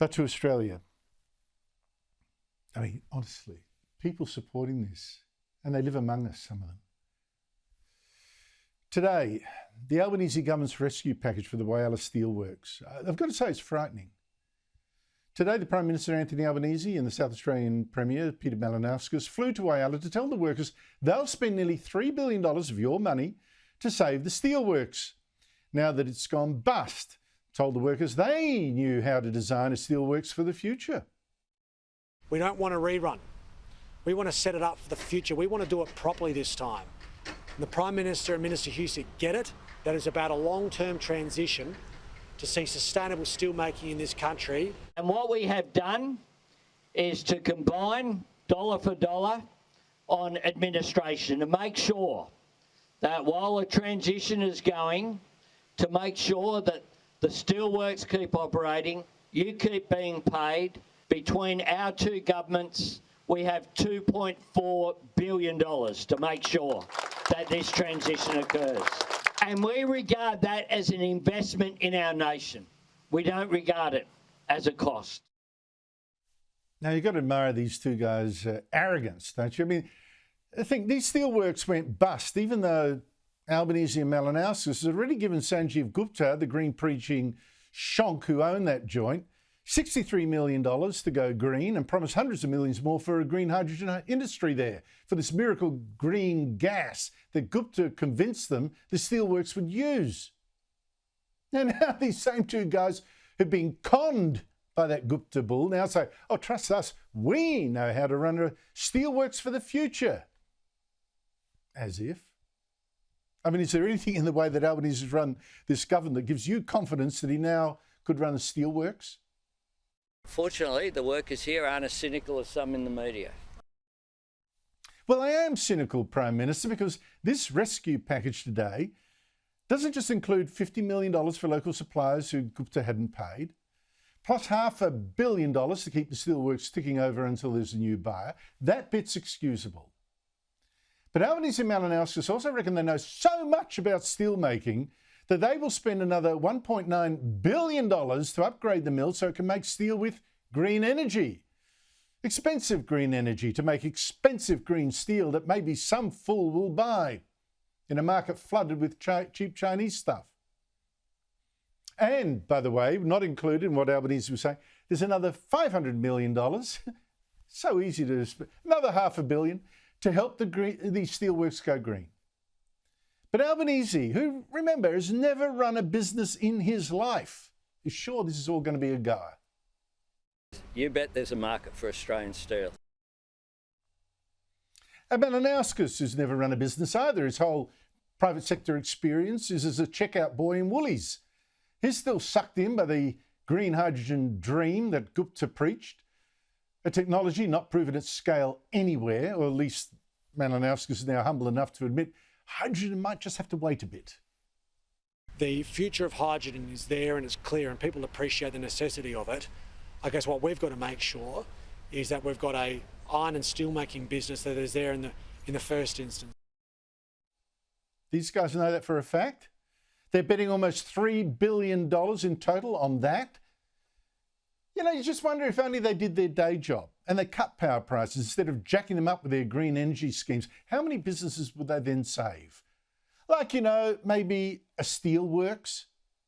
But to Australia, I mean, honestly, people supporting this, and they live among us, some of them. Today, the Albanese government's rescue package for the Whyalla Steelworks, I've got to say it's frightening. Today, the Prime Minister Anthony Albanese and the South Australian Premier Peter Malinauskas flew to Whyalla to tell the workers they'll spend nearly $3 billion of your money to save the steelworks. Now that it's gone bust, told the workers they knew how to design a steelworks for the future. We don't want a rerun. We want to set it up for the future. We want to do it properly this time. And the Prime Minister and Minister Husic get it, that it's about a long-term transition to see sustainable steelmaking in this country. And what we have done is to combine dollar for dollar on administration to make sure that while the transition is going, to make sure that the steelworks keep operating, you keep being paid. Between our two governments, we have $2.4 billion to make sure that this transition occurs. And we regard that as an investment in our nation. We don't regard it as a cost. Now, you've got to admire these two guys' arrogance, don't you? I mean, I think these steelworks went bust, even though Albanese and Malinauskas has already given Sanjeev Gupta, the green-preaching shonk who owned that joint, $63 million to go green and promised hundreds of millions more for a green hydrogen industry there, for this miracle green gas that Gupta convinced them the steelworks would use. And now these same two guys who've been conned by that Gupta bull now say, oh, trust us, we know how to run a steelworks for the future. As if. I mean, is there anything in the way that Albanese has run this government that gives you confidence that he now could run a steelworks? Fortunately, the workers here aren't as cynical as some in the media. Well, I am cynical, Prime Minister, because this rescue package today doesn't just include $50 million for local suppliers who Gupta hadn't paid, plus $500 million to keep the steelworks ticking over until there's a new buyer. That bit's excusable. But Albanese and Malinauskas also reckon they know so much about steelmaking that they will spend another $1.9 billion to upgrade the mill so it can make steel with green energy. Expensive green energy to make expensive green steel that maybe some fool will buy in a market flooded with cheap Chinese stuff. And, by the way, not included in what Albanese was saying, there's another $500 million, so easy to spend, another $500 million to help these steelworks go green. But Albanese, who, remember, has never run a business in his life, is sure this is all going to be a go. You bet there's a market for Australian steel. And Malinauskas, who's never run a business either, his whole private sector experience is as a checkout boy in Woolies. He's still sucked in by the green hydrogen dream that Gupta preached, a technology not proven at scale anywhere, or at least Malinauskas is now humble enough to admit hydrogen might just have to wait a bit. The future of hydrogen is there and it's clear and people appreciate the necessity of it. I guess what we've got to make sure is that we've got a iron and steel making business that is there in the first instance. These guys know that for a fact. They're betting almost $3 billion in total on that. You know, you just wonder if only they did their day job and they cut power prices instead of jacking them up with their green energy schemes, how many businesses would they then save? Like, you know, maybe a steelworks